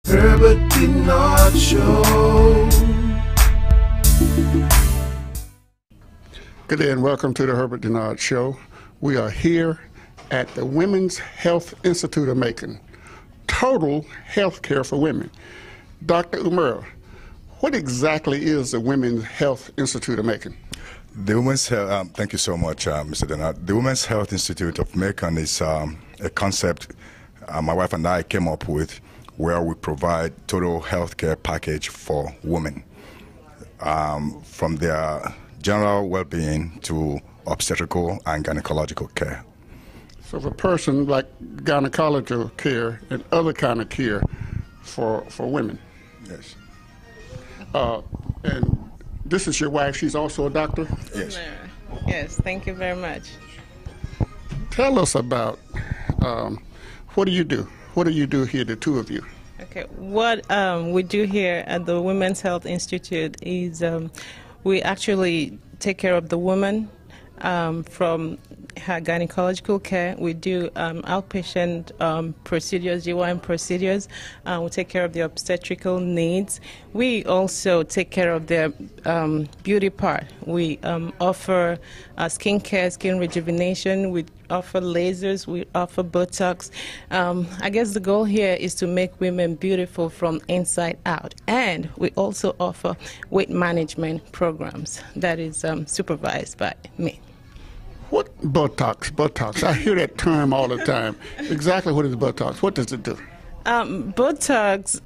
Herbert Dennard Show. Good day and welcome to the Herbert Dennard Show. We are here at the Women's Health Institute of Macon. Total health care for women. Dr. Umerah, what exactly is the Women's Health Institute of Macon? The Women's Health, thank you so much, Mr. Dennard. The Women's Health Institute of Macon is a concept my wife and I came up with, where we provide total health care package for women, from their general well-being to obstetrical and gynecological care. So for a person like gynecological care and other kind of care for women. Yes. And this is your wife, she's also a doctor? Yes. Yes, thank you very much. Tell us about, what do you do? What do you do here, the two of you? Okay, what we do here at the Women's Health Institute is we actually take care of the woman from her gynecological care. We do outpatient procedures, GYN procedures. We take care of the obstetrical needs. We also take care of the beauty part. We offer skin care, skin rejuvenation. We offer lasers. We offer Botox. I guess the goal here is to make women beautiful from inside out. And we also offer weight management programs that is supervised by me. What Botox? Botox. I hear that term all the time. Exactly what is Botox? What does it do? Botox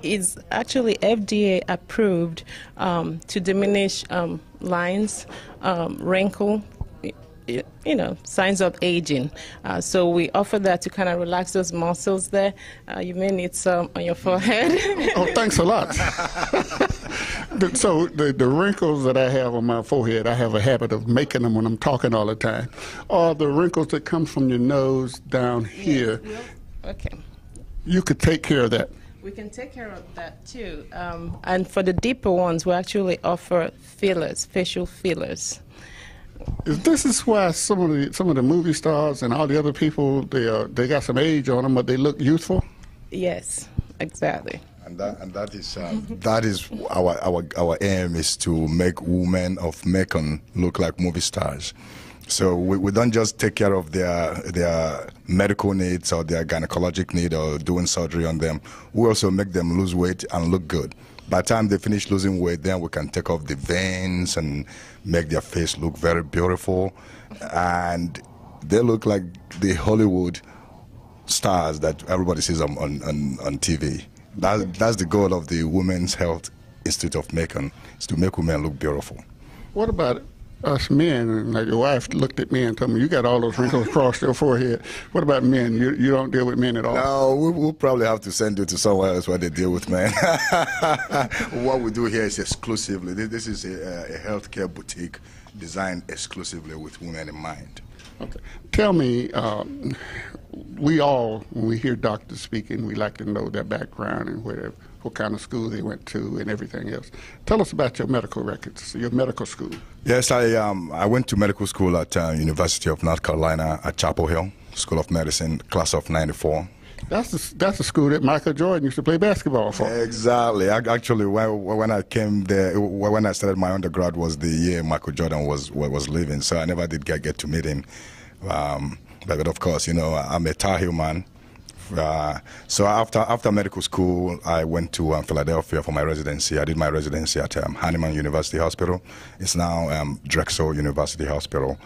is actually FDA approved to diminish lines, wrinkle, signs of aging. So we offer that to kind of relax those muscles there. You may need some on your forehead. Oh, thanks a lot. So the wrinkles that I have on my forehead, I have a habit of making them when I'm talking all the time. Or the wrinkles that come from your nose down here. Yes. Okay. You could take care of that. We can take care of that too. And for the deeper ones, we actually offer fillers, facial fillers. This is why some of the movie stars and all the other people, they got some age on them, but they look youthful. Yes, exactly. And that is our aim, is to make women of Macon look like movie stars. So we don't just take care of their medical needs or their gynecologic need or doing surgery on them. We also make them lose weight and look good. By the time they finish losing weight, then we can take off the veins and make their face look very beautiful. And they look like the Hollywood stars that everybody sees on TV. That's the goal of the Women's Health Institute of Macon, is to make women look beautiful. What about us men? Like your wife looked at me and told me, you got all those wrinkles across your forehead. What about men? You don't deal with men at all? No, we'll probably have to send you to somewhere else where they deal with men. What we do here is exclusively, this is a healthcare boutique designed exclusively with women in mind. Okay. Tell me, we all, when we hear doctors speaking, we like to know their background and what kind of school they went to and everything else. Tell us about your medical records, your medical school. Yes, I went to medical school at University of North Carolina at Chapel Hill, School of Medicine, class of '94. That's the school that Michael Jordan used to play basketball for. Exactly. Actually, when I came there, when I started my undergrad, was the year Michael Jordan was leaving, so I never did get to meet him. But of course, I'm a Tar Heel man. So after medical school, I went to Philadelphia for my residency. I did my residency at Hahnemann University Hospital. It's now Drexel University Hospital.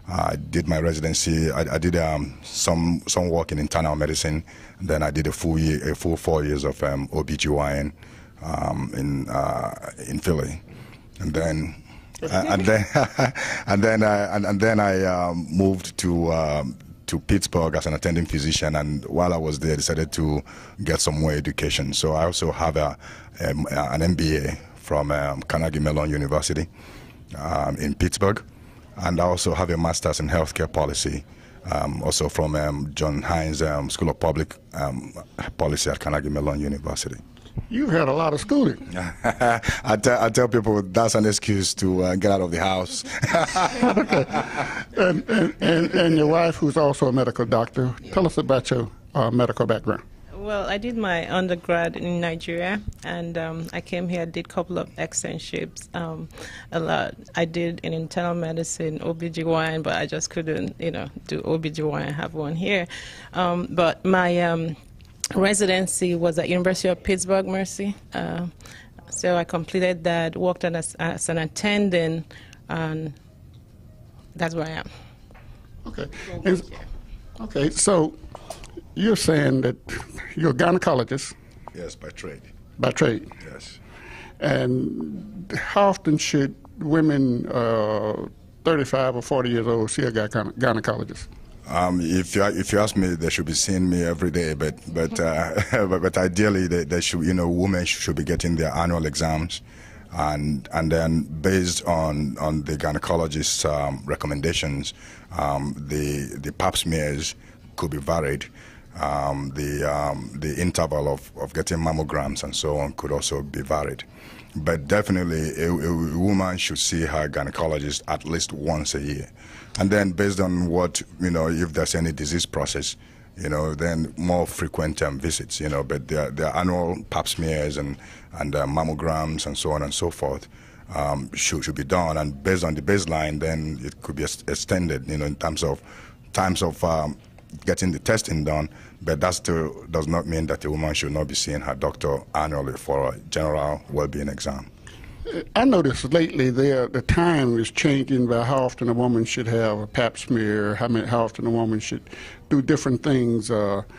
I did my residency. I did some work in internal medicine. Then I did a full 4 years of OBGYN in Philly, and then I moved to Pittsburgh as an attending physician, and while I was there, I decided to get some more education. So I also have an MBA from Carnegie Mellon University in Pittsburgh, and I also have a master's in healthcare policy, also from John Hines School of Public Policy at Carnegie Mellon University. You've had a lot of schooling. I tell people that's an excuse to get out of the house. Okay. And your wife, who's also a medical doctor, tell us about your medical background. Well, I did my undergrad in Nigeria, and I came here, did a couple of externships. A lot. I did in internal medicine, OBGYN, but I just couldn't, do OBGYN, have one here. But my residency was at University of Pittsburgh, Mercy. So I completed that, worked as an attendant, and that's where I am. Okay. Okay, so you're saying that you're a gynecologist. Yes, by trade. By trade. Yes. And how often should women 35 or 40 years old see a gynecologist? If you ask me, they should be seeing me every day, but ideally they should, women should be getting their annual exams, and then based on the gynecologist's recommendations, the pap smears could be varied. The interval of getting mammograms and so on could also be varied. But definitely a woman should see her gynecologist at least once a year. And then based on what, if there's any disease process, then more frequent visits, but their annual pap smears and mammograms and so on and so forth should be done. And based on the baseline, then it could be extended, in terms of times of getting the testing done, but that still does not mean that a woman should not be seeing her doctor annually for a general well-being exam. I noticed lately the time is changing by how often a woman should have a pap smear, how often a woman should do different things. What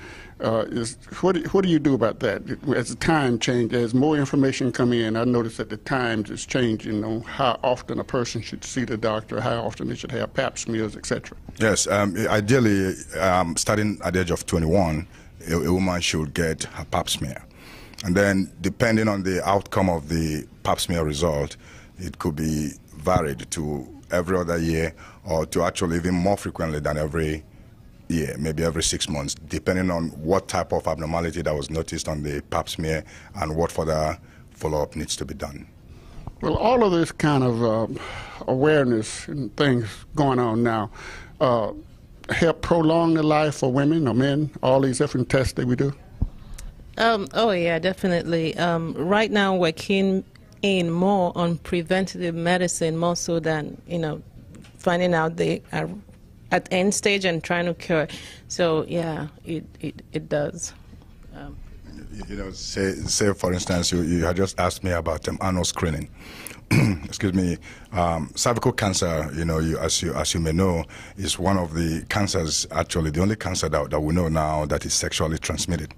do you do about that? As the time changes, as more information come in, I noticed that the times is changing on how often a person should see the doctor, how often they should have pap smears, etc. Yes, ideally, starting at the age of 21, a woman should get her pap smear. And then, depending on the outcome of the pap smear result, it could be varied to every other year or to actually even more frequently than every year, maybe every 6 months, depending on what type of abnormality that was noticed on the pap smear and what further follow-up needs to be done. Well, all of this kind of awareness and things going on now help prolong the life for women or men, all these different tests that we do? Oh, yeah, definitely. Right now, we're keen in more on preventative medicine, more so than, finding out they are at end stage and trying to cure. So, yeah, it does. Say for instance, you had just asked me about annual screening. Excuse me. Cervical cancer, as you may know, is one of the cancers, actually the only cancer that we know now that is sexually transmitted.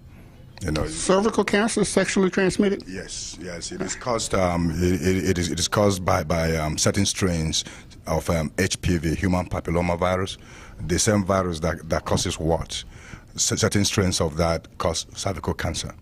Cervical cancer is sexually transmitted? Yes, it is caused. It is caused by certain strains of HPV, human papillomavirus, the same virus that causes what? Certain strains of that cause cervical cancer.